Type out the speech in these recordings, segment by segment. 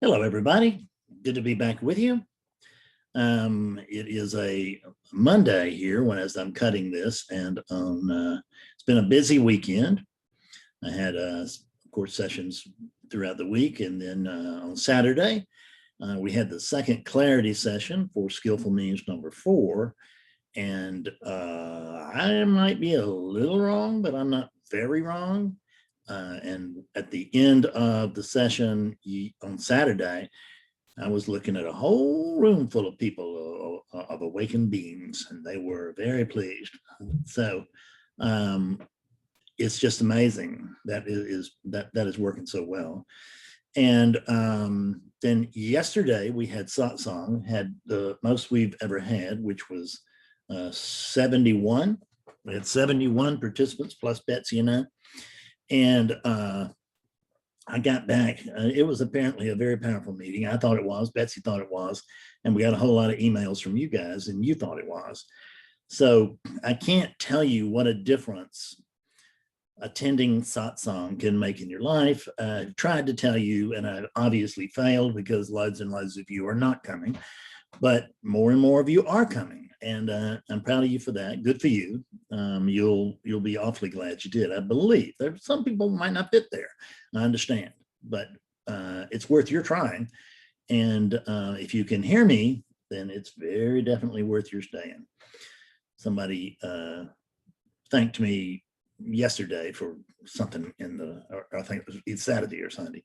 Hello, everybody. Good to be back with you. It is a Monday here as I'm cutting this, and it's been a busy weekend. I had, of course, sessions throughout the week, and then on Saturday, we had the second clarity session for skillful means number 4. And I might be a little wrong, but I'm not very wrong. And at the end of the session on Saturday, I was looking at a whole room full of people of awakened beings, and they were very pleased. So it's just amazing that is working so well. And then yesterday we had satsang, had the most we've ever had, which was 71. We had 71 participants plus Betsy and I. And I got back. It was apparently a very powerful meeting. I thought it was. Betsy thought it was. And we got a whole lot of emails from you guys, and you thought it was. So I can't tell you what a difference attending satsang can make in your life. I've tried to tell you, and I've obviously failed because loads and loads of you are not coming, but more and more of you are coming. And I'm proud of you for that. Good for you. You'll be awfully glad you did. I believe there's some people might not fit there. I understand, but it's worth your trying. And if you can hear me, then it's very definitely worth your staying. Somebody thanked me yesterday for something or I think it was Saturday or Sunday.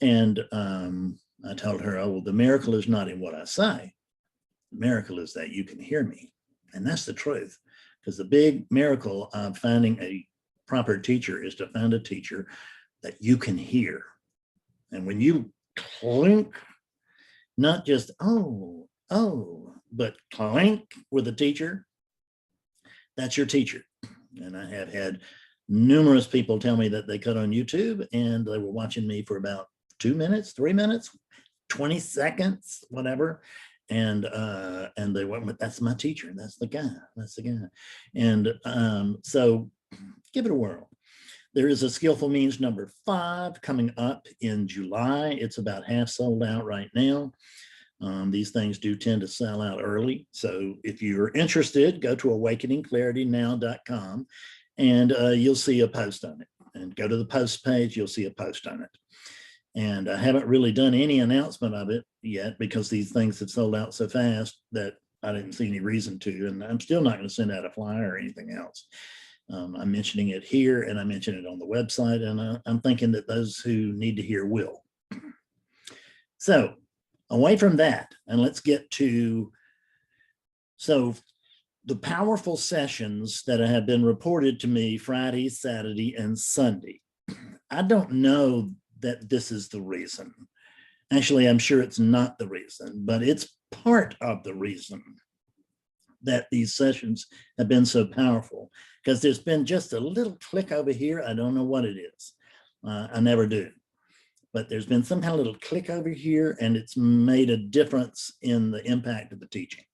And I told her, oh, well, the miracle is not in what I say. The miracle is that you can hear me. And that's the truth, because the big miracle of finding a proper teacher is to find a teacher that you can hear. And when you clink, not just, oh, but clink with a teacher, that's your teacher. And I have had numerous people tell me that they cut on YouTube and they were watching me for about 2 minutes, 3 minutes, 20 seconds, whatever. And they went, that's my teacher. That's the guy. That's the guy. And so give it a whirl. There is a skillful means number 5 coming up in July. It's about half sold out right now. These things do tend to sell out early. So if you're interested, go to awakeningclaritynow.com and you'll see a post on it. And go to the post page, you'll see a post on it. And I haven't really done any announcement of it yet because these things have sold out so fast that I didn't see any reason to. And I'm still not going to send out a flyer or anything else. I'm mentioning it here and I mention it on the website. And I'm thinking that those who need to hear will. So away from that, and let's get to, so the powerful sessions that have been reported to me Friday, Saturday, and Sunday. I don't know that this is the reason. Actually, I'm sure it's not the reason, but it's part of the reason that these sessions have been so powerful, because there's been just a little click over here. I don't know what it is. I never do. But there's been some kind of little click over here, and it's made a difference in the impact of the teaching.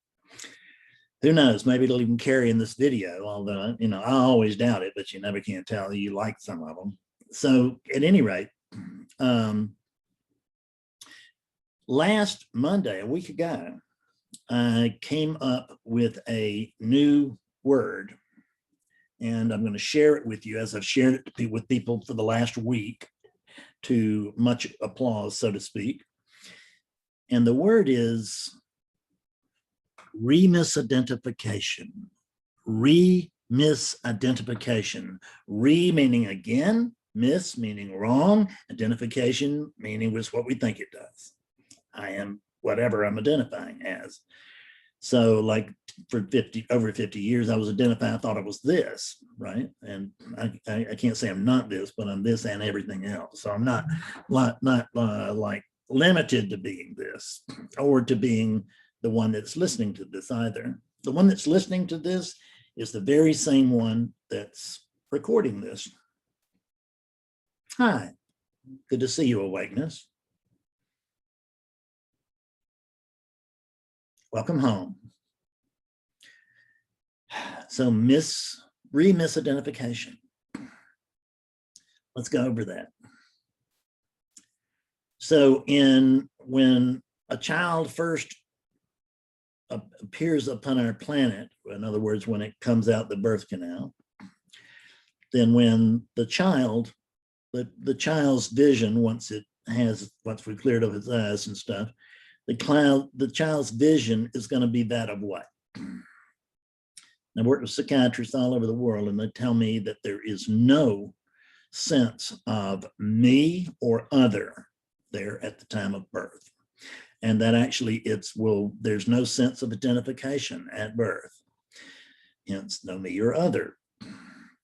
Who knows? Maybe it'll even carry in this video, although, you know, I always doubt it, but you never can tell. You like some of them. So at any rate, last Monday, a week ago, I came up with a new word, and I'm going to share it with you as I've shared it with people for the last week, to much applause, so to speak. And the word is remisidentification. Remisidentification. Re meaning again, miss meaning wrong, identification meaning was what we think it does. I am whatever I'm identifying as. So like for over 50 years, I was identifying, I thought it was this, right? And I can't say I'm not this, but I'm this and everything else. So I'm not like limited to being this or to being the one that's listening to this either. The one that's listening to this is the very same one that's recording this. Hi, good to see you, Awakeness. Welcome home. So remisidentification. Let's go over that. So in when a child first appears upon our planet, in other words, when it comes out the birth canal, then when the child's vision, once we cleared up its eyes and stuff, the child's vision is going to be that of what? I work with psychiatrists all over the world, and they tell me that there is no sense of me or other there at the time of birth. And that actually there's no sense of identification at birth. Hence, no me or other.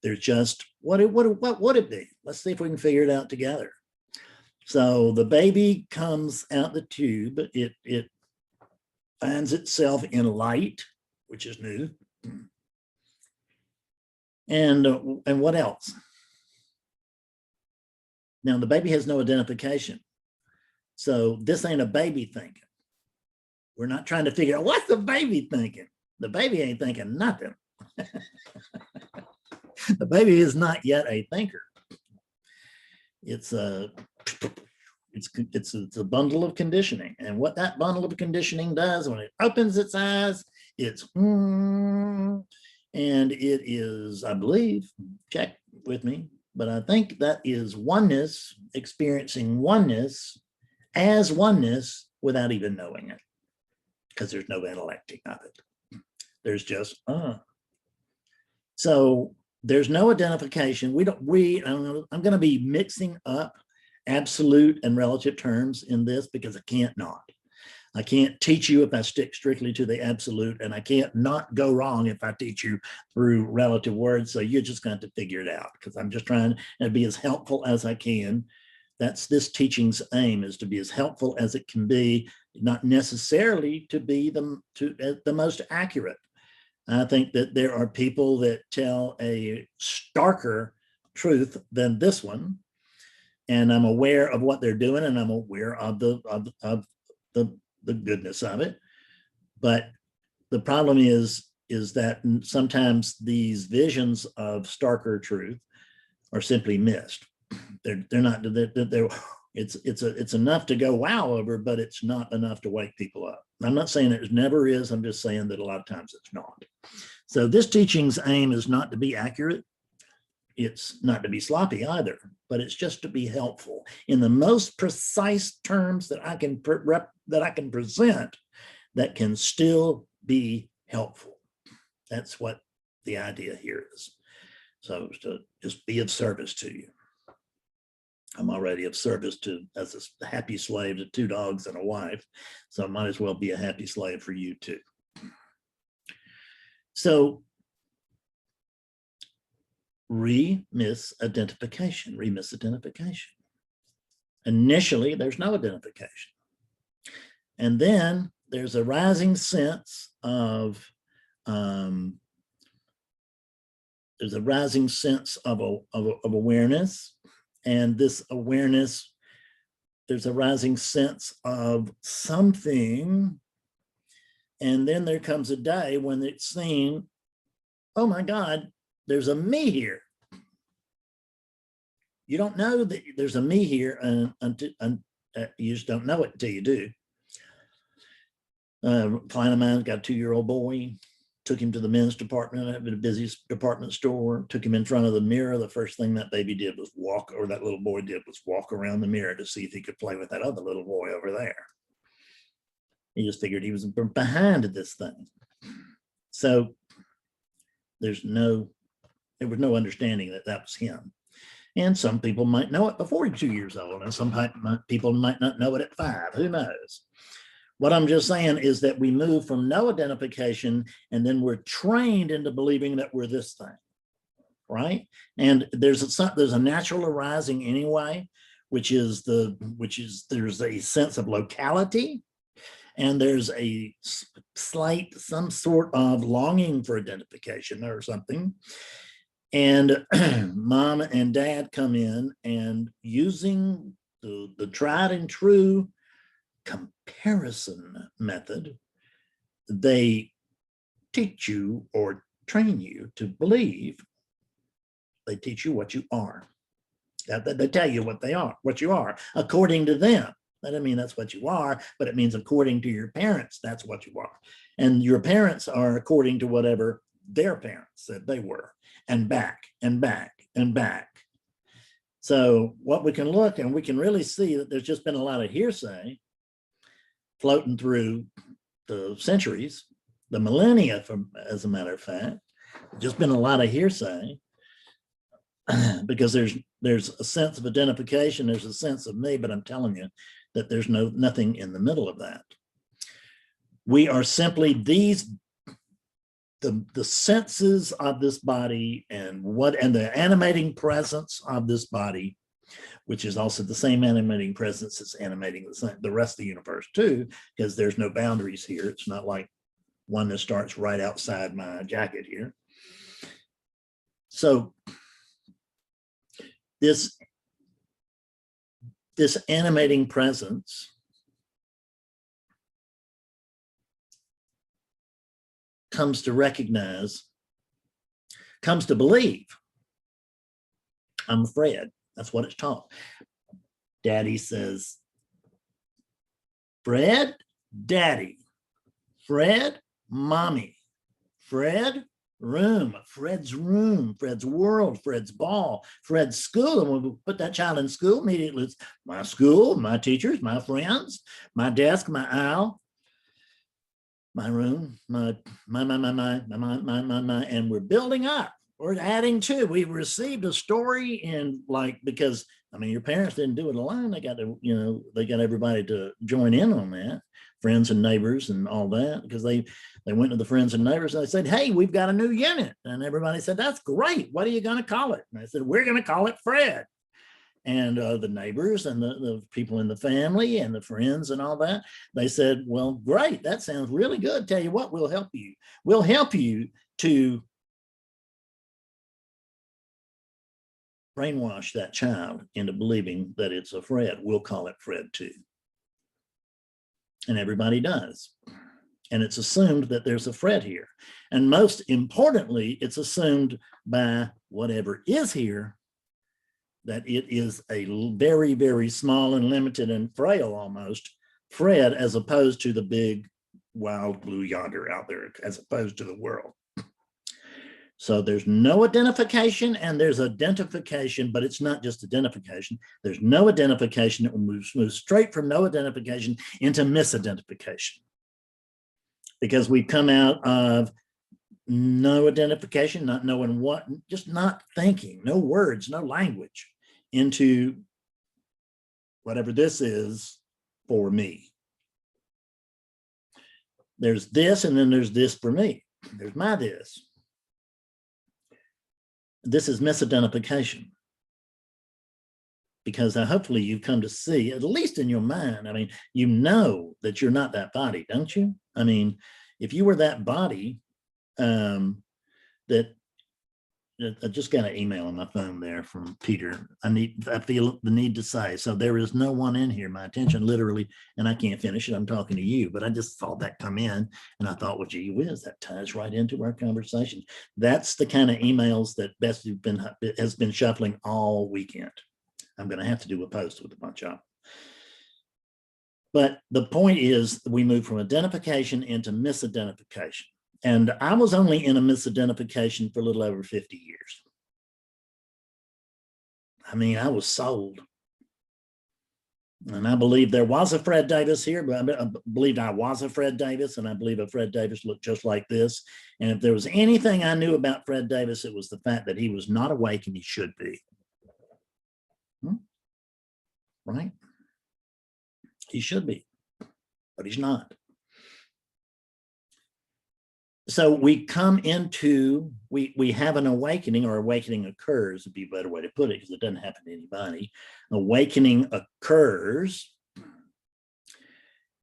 There's just, what would it be? Let's see if we can figure it out together. So the baby comes out the tube, it finds itself in light, which is new. And what else? Now the baby has no identification. So this ain't a baby thinking. We're not trying to figure out what's the baby thinking. The baby ain't thinking nothing. The baby is not yet a thinker. It's a bundle of conditioning. And what that bundle of conditioning does when it opens its eyes, it's and it is, I believe, check with me, but I think that is oneness, experiencing oneness as oneness without even knowing it, because there's no intellecting of it. There's just, So there's no identification. I'm going to be mixing up absolute and relative terms in this because I can't not. I can't teach you if I stick strictly to the absolute, and I can't not go wrong if I teach you through relative words. So you're just going to figure it out, because I'm just trying to be as helpful as I can. That's this teaching's aim, is to be as helpful as it can be, not necessarily to be the most accurate. I think that there are people that tell a starker truth than this one, and I'm aware of what they're doing, and I'm aware of the goodness of it. But the problem is that sometimes these visions of starker truth are simply missed. It's enough to go wow over, but it's not enough to wake people up. I'm not saying it never is. I'm just saying that a lot of times it's not. So this teaching's aim is not to be accurate. It's not to be sloppy either, but it's just to be helpful in the most precise terms that I can present that can still be helpful. That's what the idea here is. So to just be of service to you. I'm already of service as a happy slave to 2 dogs and a wife, so I might as well be a happy slave for you too. So re-misidentification. Initially, there's no identification. And then there's a rising sense of awareness. And this awareness, there's a rising sense of something. And then there comes a day when it's seen, oh my God, there's a me here. You don't know that there's a me here, and you just don't know it until you do. A client of mine's got a 2-year-old boy, took him to the men's department at the busiest department store, took him in front of the mirror. The first thing that baby did was that little boy did was walk around the mirror to see if he could play with that other little boy over there. He just figured he was behind this thing. So there was no understanding that was him. And some people might know it before he's 2 years old, and some people might not know it at 5. Who knows? What I'm just saying is that we move from no identification, and then we're trained into believing that we're this thing, right? And there's a natural arising anyway, which is there's a sense of locality, and there's a some sort of longing for identification or something. And mom and dad come in, and using the tried and true comparison method, they teach you or train you to believe. They teach you what you are. They tell you what you are according to them. That doesn't mean that's what you are, but it means according to your parents, that's what you are. And your parents are according to whatever their parents said they were, and back and back and back. So what we can look, and we can really see that there's just been a lot of hearsay floating through the centuries, the millennia, as a matter of fact, just been a lot of hearsay, because there's a sense of identification, there's a sense of me, but I'm telling you that there's nothing in the middle of that. We are simply the senses of this body and the animating presence of this body, which is also the same animating presence that's animating the rest of the universe too, because there's no boundaries here. It's not like one that starts right outside my jacket here. So this animating presence comes to recognize, comes to believe, I'm Fred. That's what it's taught. Daddy says, Fred, Daddy. Fred, Mommy. Fred, room. Fred's room. Fred's world. Fred's ball. Fred's school. And when we put that child in school, immediately it's my school, my teachers, my friends, my desk, my aisle, my room, my, and we're building up. We're adding to. We've received a story, and because I mean, your parents didn't do it alone. They got to, they got everybody to join in on that, friends and neighbors and all that, because they went to the friends and neighbors and they said, hey, we've got a new unit. And everybody said, that's great. What are you going to call it? And I said, we're going to call it Fred. And the neighbors and the people in the family and the friends and all that, they said, well, great. That sounds really good. Tell you what, we'll help you. We'll help you to brainwash that child into believing that it's a Fred. We'll call it Fred too. And everybody does. And it's assumed that there's a Fred here. And most importantly, it's assumed by whatever is here that it is a very, very small and limited and frail almost Fred, as opposed to the big wild blue yonder out there, as opposed to the world. So there's no identification and there's identification, but it's not just identification. There's no identification. It will move straight from no identification into misidentification, because we come out of no identification, not knowing what, just not thinking, no words, no language, into whatever this is for me. There's this, and then there's this for me. There's my this. This is misidentification, because hopefully you've come to see, at least in your mind, I mean, you know that you're not that body, don't you? I mean, if you were that body, that I just got an email on my phone there from Peter. I feel the need to say, so there is no one in here, my attention literally, and I can't finish it. I'm talking to you, but I just saw that come in and I thought, well, gee whiz, that ties right into our conversation. That's the kind of emails that Best has been shuffling all weekend. I'm going to have to do a post with a bunch of them. But the point is, we move from identification into misidentification. And I was only in a misidentification for a little over 50 years. I mean, I was sold. And I believe there was a Fred Davis here, but I believed I was a Fred Davis, and I believe a Fred Davis looked just like this. And if there was anything I knew about Fred Davis, it was the fact that he was not awake, and he should be. Right? He should be, but he's not. So we come into, we have an awakening, or awakening occurs, would be a better way to put it, because it doesn't happen to anybody. Awakening occurs.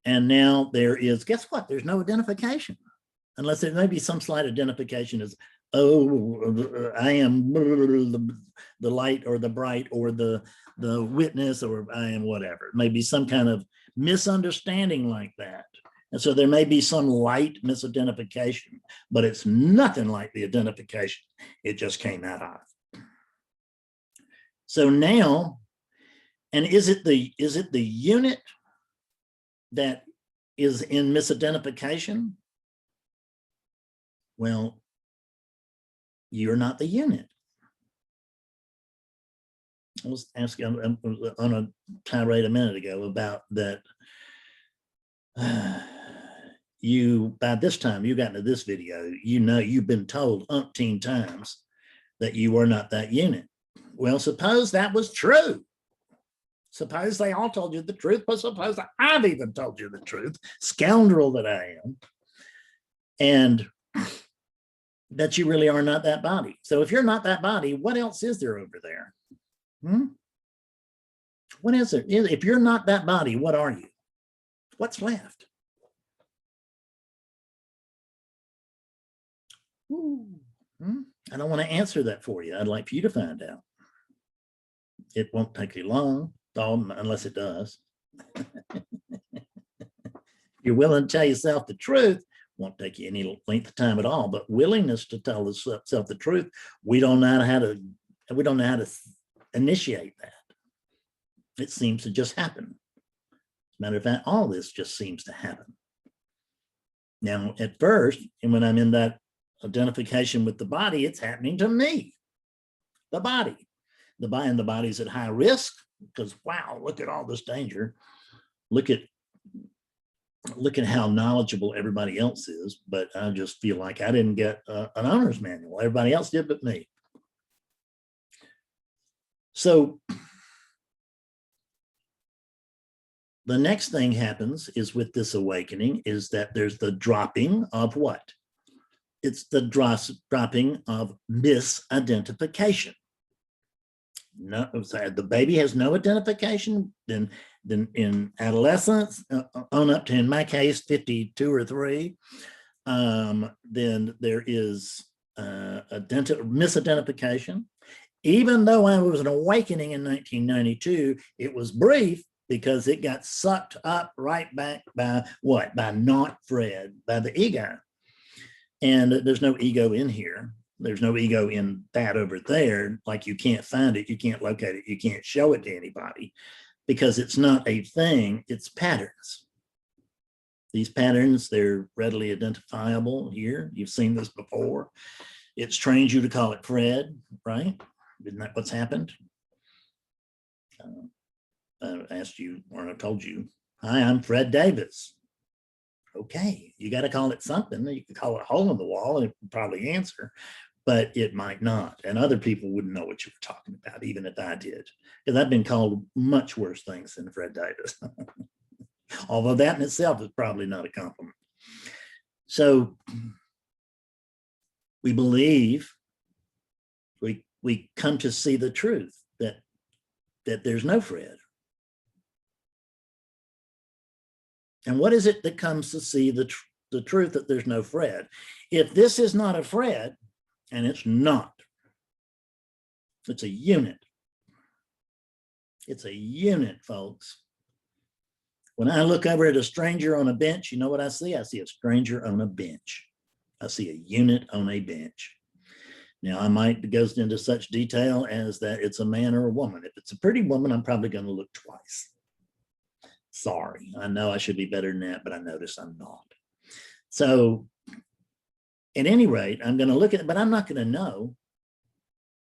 And now there is, guess what? There's no identification, unless there may be some slight identification as, oh, I am the light or the bright or the witness, or I am whatever. It may be some kind of misunderstanding like that. And so there may be some light misidentification, but it's nothing like the identification it just came out of. So now, and is it the unit that is in misidentification, well, you're not the unit. I was asking on a tirade a minute ago about that. You, by this time you got into this video, you know, you've been told umpteen times that you are not that unit. Well, suppose that was true. Suppose they all told you the truth, but suppose I've even told you the truth, scoundrel that I am, and that you really are not that body. So if you're not that body, what else is there over there? What is it? If you're not that body, what are you? What's left? I don't want to answer that for you. I'd like for you to find out. It won't take you long, unless it does. You're willing to tell yourself the truth, won't take you any length of time at all. But willingness to tell yourself the truth, we don't know how to initiate that. It seems to just happen. As a matter of fact, all this just seems to happen. Now, at first, and when I'm in that identification with the body, it's happening to me, the body. And the body's at high risk because, wow, look at all this danger. Look at how knowledgeable everybody else is, but I just feel like I didn't get an owner's manual. Everybody else did but me. So the next thing happens is with this awakening is that there's the dropping of what? It's the dropping of misidentification. No, the baby has no identification. Then in adolescence, on up to, in my case, 52 or 3, then there is misidentification. Even though I was an awakening in 1992, it was brief because it got sucked up right back by what? By not Fred, by the ego. And there's no ego in here. There's no ego in that over there. Like, you can't find it, you can't locate it, you can't show it to anybody because it's not a thing, it's patterns. These patterns, they're readily identifiable here. You've seen this before. It's trained you to call it Fred, right? Isn't that what's happened? I asked you, or I told you, hi, I'm Fred Davis. Okay, you got to call it something. You could call it a hole in the wall and it would probably answer, but it might not. And other people wouldn't know what you were talking about, even if I did, because I've been called much worse things than Fred Davis. Although that in itself is probably not a compliment. So we believe, we come to see the truth that there's no Fred. And what is it that comes to see the truth that there's no Fred? If this is not a Fred, and it's not, it's a unit. It's a unit, folks. When I look over at a stranger on a bench, you know what I see? I see a stranger on a bench. I see a unit on a bench. Now, I might go into such detail as that it's a man or a woman. If it's a pretty woman, I'm probably going to look twice. Sorry, I know I should be better than that, but I notice I'm not. So at any rate, I'm going to look at it, but I'm not going to know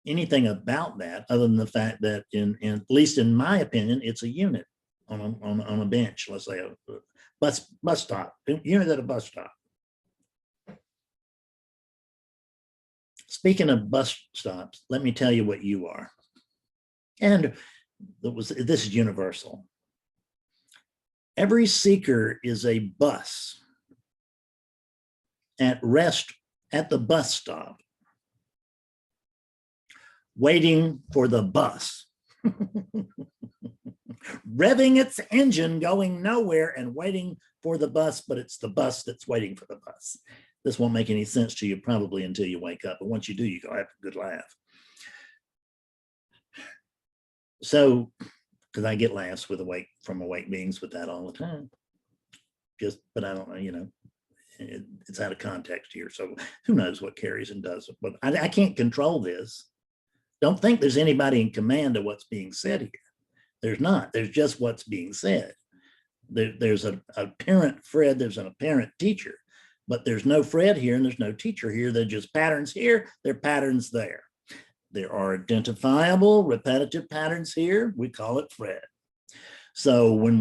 anything about that other than the fact that at least in my opinion, it's a unit on a bench, let's say a bus stop, unit at a bus stop. Speaking of bus stops, let me tell you what you are. And this is universal. Every seeker is a bus at rest at the bus stop, waiting for the bus, revving its engine, going nowhere and waiting for the bus, but it's the bus that's waiting for the bus. This won't make any sense to you probably until you wake up, but once you do, you go have a good laugh. So, because I get laughs from awake beings with that all the time. But I don't know, you know, it's out of context here. So who knows what carries and does. But I can't control this. Don't think there's anybody in command of what's being said here. There's not. There's just what's being said. There's an apparent Fred, there's an apparent teacher, but there's no Fred here and there's no teacher here. They're just patterns here, they're patterns there. There are identifiable repetitive patterns here. We call it Fred. So when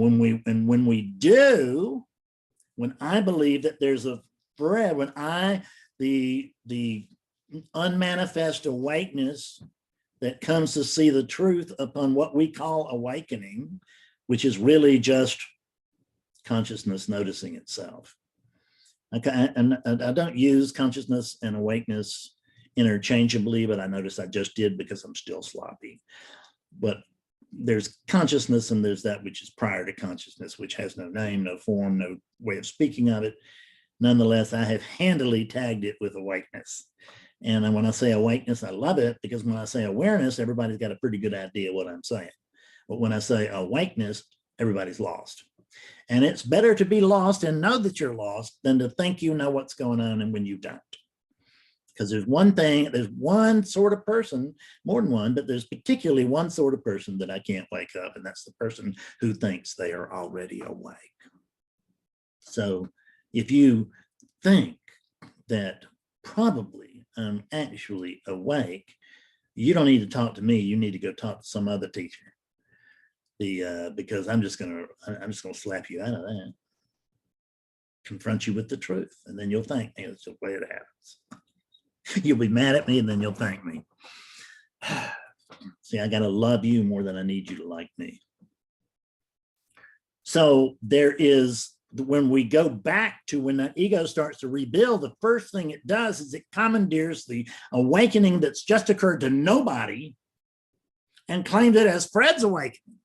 I believe that there's a Fred, the unmanifest awakeness that comes to see the truth upon what we call awakening, which is really just consciousness noticing itself. Okay, and I don't use consciousness and awakeness interchangeably, but I noticed I just did because I'm still sloppy. But there's consciousness and there's that which is prior to consciousness, which has no name, no form, no way of speaking of it. Nonetheless, I have handily tagged it with awakeness. And when I say awakeness, I love it, because when I say awareness, everybody's got a pretty good idea what I'm saying. But when I say awakeness, everybody's lost. And it's better to be lost and know that you're lost than to think you know what's going on and when you don't. Because there's one sort of person, more than one, but there's particularly one sort of person that I can't wake up, and that's the person who thinks they are already awake. So if you think that probably I'm actually awake, you don't need to talk to me. You need to go talk to some other teacher. Because I'm just gonna slap you out of that, confront you with the truth, and then you'll thank me. It's the way it happens. You'll be mad at me, and then you'll thank me. See, I gotta love you more than I need you to like me. So there is, when we go back to when that ego starts to rebuild, the first thing it does is it commandeers the awakening that's just occurred to nobody and claims it as Fred's awakening.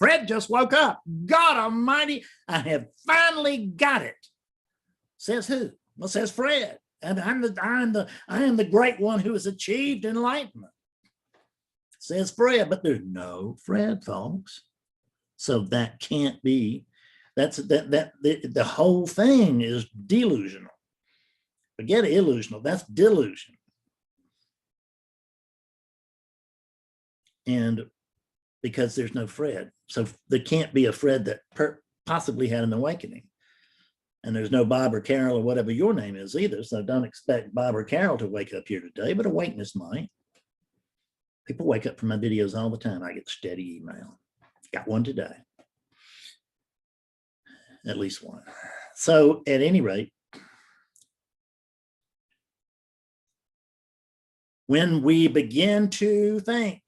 Fred just woke up. God almighty, I have finally got it. Says who? Well, says Fred. And I am the great one who has achieved enlightenment. Says Fred, but there's no Fred, folks. So that can't be. The whole thing is delusional. Forget illusional. That's delusion. And because there's no Fred. So there can't be a Fred that possibly had an awakening. And there's no Bob or Carol or whatever your name is either. So don't expect Bob or Carol to wake up here today, but awakeness might. People wake up from my videos all the time. I get steady email. Got one today. At least one. So at any rate, when we begin to think,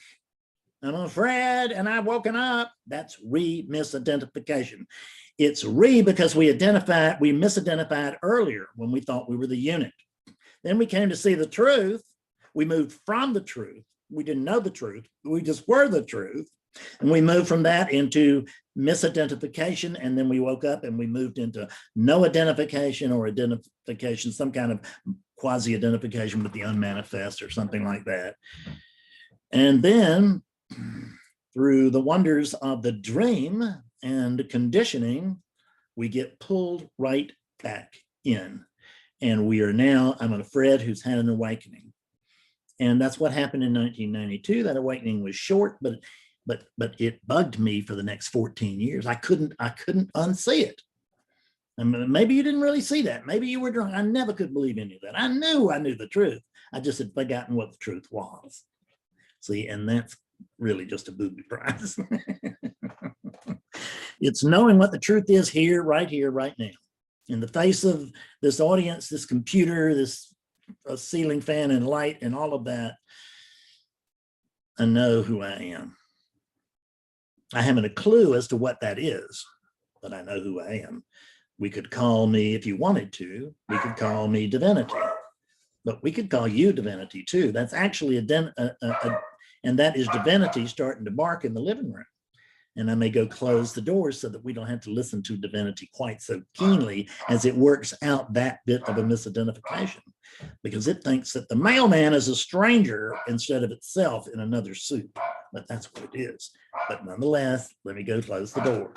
I'm a Fred and I've woken up, that's re-misidentification. It's because we misidentified earlier when we thought we were the unit. Then we came to see the truth. We moved from the truth. We didn't know the truth. We just were the truth. And we moved from that into misidentification. And then we woke up and we moved into no identification or identification, some kind of quasi-identification with the unmanifest or something like that. And then through the wonders of the dream and conditioning, we get pulled right back in. And we are now, I'm a Fred who's had an awakening. And that's what happened in 1992. That awakening was short, but it bugged me for the next 14 years. I couldn't unsee it. I mean, maybe you didn't really see that. Maybe you were drunk. I never could believe any of that. I knew the truth. I just had forgotten what the truth was. See, and that's really just a booby prize. It's knowing what the truth is here, right now. In the face of this audience, this computer, this ceiling fan and light and all of that, I know who I am. I haven't a clue as to what that is, but I know who I am. We could call me, if you wanted to, we could call me divinity, but we could call you divinity too. That's actually and that is divinity starting to bark in the living room. And I may go close the doors so that we don't have to listen to divinity quite so keenly as it works out that bit of a misidentification, because it thinks that the mailman is a stranger instead of itself in another suit. But that's what it is. But nonetheless, let me go close the doors.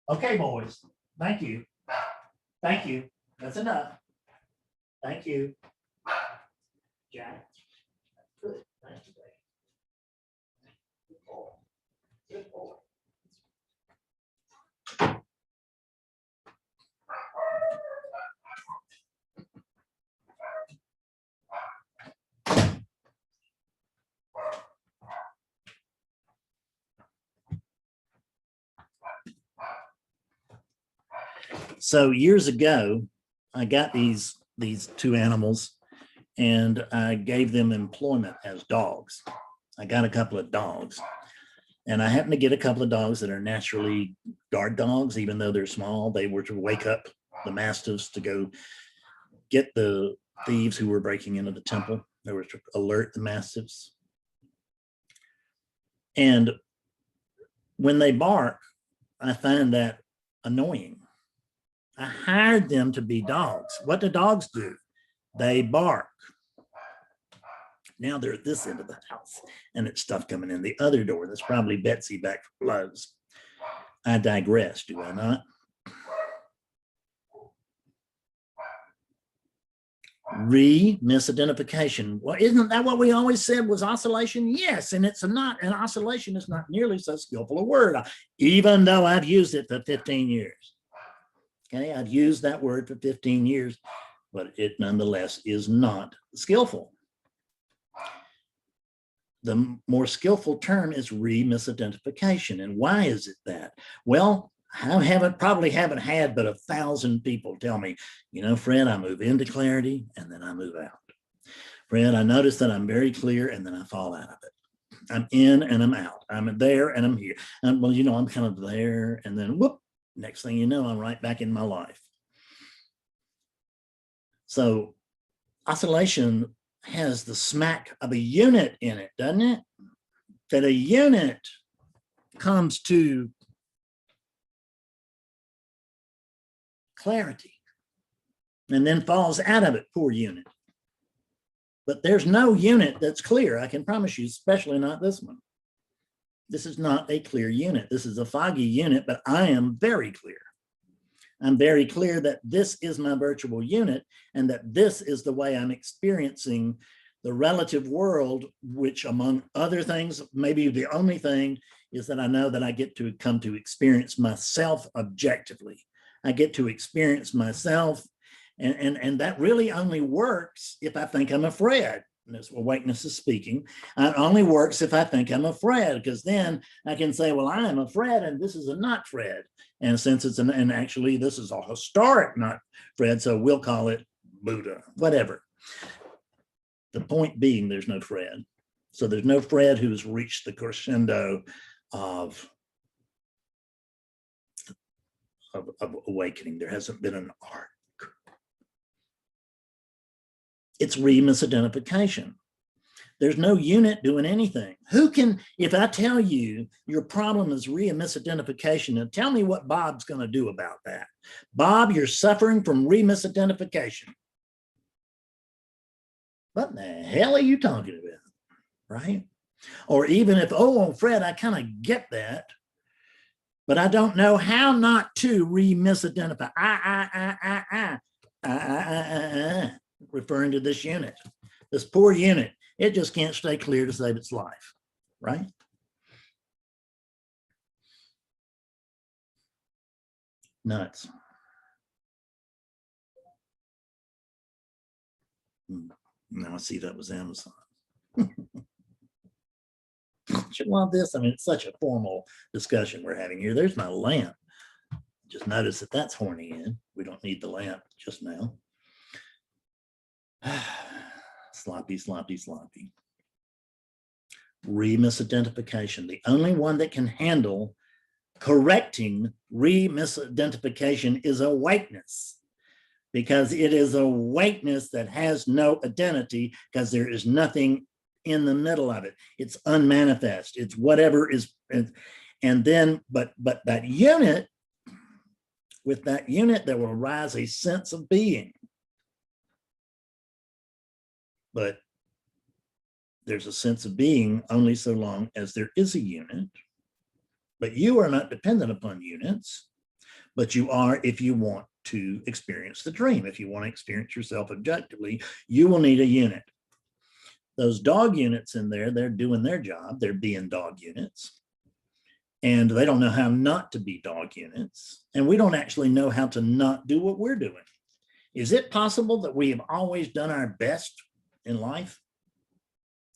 Okay, boys. Thank you. Thank you. That's enough. Thank you. Jack. Good. Thank you. Good boy. Good boy. So years ago, I got these two animals and I gave them employment as dogs. I got a couple of dogs. And I happened to get a couple of dogs that are naturally guard dogs, even though they're small. They were to wake up the mastiffs to go get the thieves who were breaking into the temple. They were to alert the mastiffs. And when they bark, I find that annoying. I hired them to be dogs. What do dogs do? They bark. Now they're at this end of the house and it's stuff coming in the other door. That's probably Betsy back from Lowe's. I digress, do I not? Re-misidentification. Well, isn't that what we always said was oscillation? Yes, and it's not. And oscillation is not nearly so skillful a word, even though I've used it for 15 years. Okay, I've used that word for 15 years, but it nonetheless is not skillful. The more skillful term is re-misidentification. And why is it that? Well, I probably haven't had but 1,000 people tell me, you know, Fred, I move into clarity and then I move out. Fred, I notice that I'm very clear and then I fall out of it. I'm in and I'm out. I'm there and I'm here. And well, you know, I'm kind of there and then whoop, next thing you know, I'm right back in my life. So oscillation has the smack of a unit in it, doesn't it? That a unit comes to clarity and then falls out of it, poor unit. But there's no unit that's clear, I can promise you, especially not this one. This is not a clear unit. This is a foggy unit, but I am very clear. I'm very clear that this is my virtual unit and that this is the way I'm experiencing the relative world, which among other things, maybe the only thing is that I know that I get to come to experience myself objectively. I get to experience myself and that really only works if I think I'm afraid. And this awakeness is speaking. It only works if I think I'm afraid, because then I can say, well, I am afraid and this is a not Fred. And since it's and actually this is a historic not Fred, so we'll call it Buddha, whatever. The point being there's no Fred. So there's no Fred who's reached the crescendo of awakening. There hasn't been an arc. It's re-misidentification. There's no unit doing anything. Who can, if I tell you your problem is re-misidentification, and tell me what Bob's going to do about that. Bob, you're suffering from re-misidentification. What in the hell are you talking about? Right? Or even if, oh, Fred, I kind of get that, but I don't know how not to re-misidentify. Referring to this unit, this poor unit. It just can't stay clear to save its life, right? Nuts. Now I see that was Amazon. You love this? I mean, it's such a formal discussion we're having here. There's my lamp. Just notice that that's horny in. We don't need the lamp just now. Sloppy, sloppy, sloppy. Re-misidentification. The only one that can handle correcting re-misidentification is awakeness, because it is awakeness that has no identity, because there is nothing in the middle of it. It's unmanifest. It's whatever is, and then, but that unit, with that unit, there will arise a sense of being. But there's a sense of being only so long as there is a unit. But you are not dependent upon units, but you are if you want to experience the dream. If you want to experience yourself objectively, you will need a unit. Those dog units in there, they're doing their job. They're being dog units. And they don't know how not to be dog units. And we don't actually know how to not do what we're doing. Is it possible that we have always done our best in life?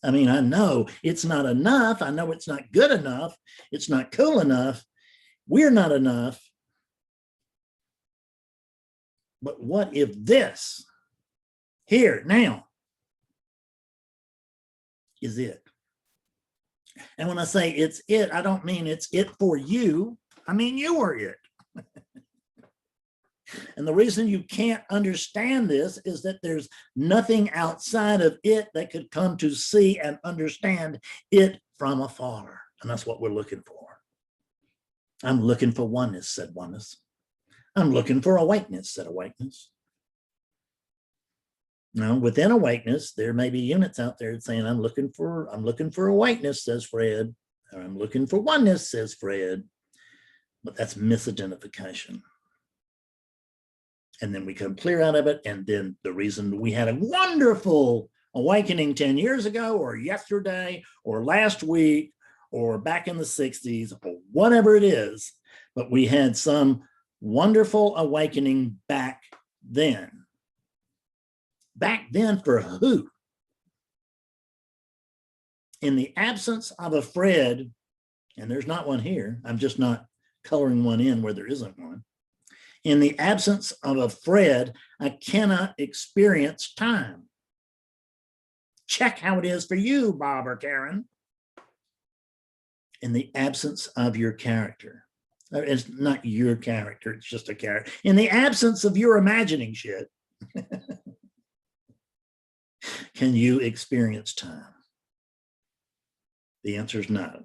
I mean, I know it's not enough. I know it's not good enough. It's not cool enough. We're not enough. But what if this here now is it? And when I say it's it, I don't mean it's it for you. I mean, you are it. And the reason you can't understand this is that there's nothing outside of it that could come to see and understand it from afar. And that's what we're looking for. I'm looking for oneness, said oneness. I'm looking for awakeness, said awakeness. Now, within awakeness, there may be units out there saying, I'm looking for awakeness, says Fred. Or I'm looking for oneness, says Fred. But that's misidentification. And then we come clear out of it. And then the reason we had a wonderful awakening 10 years ago, or yesterday, or last week, or back in the 60s, or whatever it is, but we had some wonderful awakening back then. Back then for who? In the absence of a Fred, and there's not one here, I'm just not coloring one in where there isn't one. In the absence of a Fred, I cannot experience time. Check how it is for you, Bob or Karen. In the absence of your character. It's not your character, it's just a character. In the absence of your imagining shit, can you experience time? The answer is no.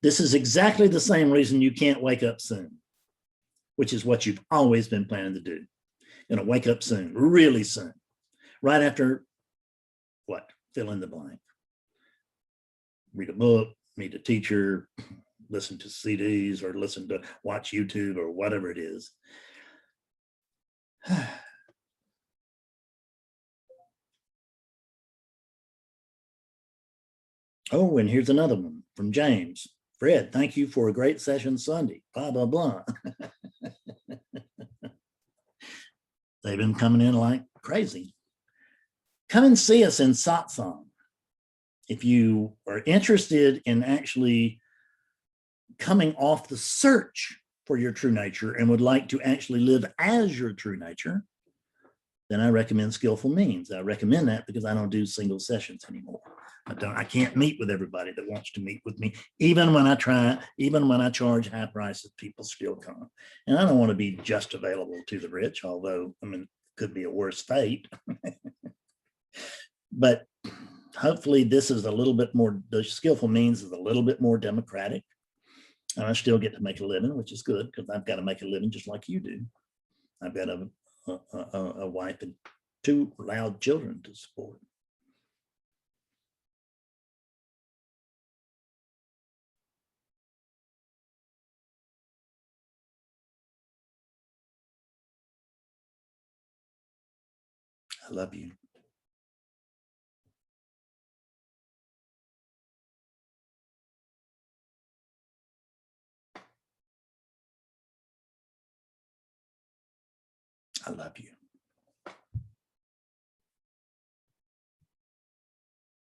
This is exactly the same reason you can't wake up soon, which is what you've always been planning to do. You're gonna wake up soon, really soon. Right after what? Fill in the blank. Read a book, meet a teacher, listen to CDs, or watch YouTube, or whatever it is. Oh, and here's another one from James. Fred, thank you for a great session Sunday. Blah, blah, blah. They've been coming in like crazy. Come and see us in satsang. If you are interested in actually coming off the search for your true nature and would like to actually live as your true nature, then I recommend Skillful Means. I recommend that because I don't do single sessions anymore. I can't meet with everybody that wants to meet with me. Even when I charge high prices, people still come. And I don't want to be just available to the rich, although, I mean, it could be a worse fate. But hopefully this is a little bit more, the Skillful Means is a little bit more democratic. And I still get to make a living, which is good because I've got to make a living just like you do. I've got a wife and 2 loud children to support. I love you. I love you.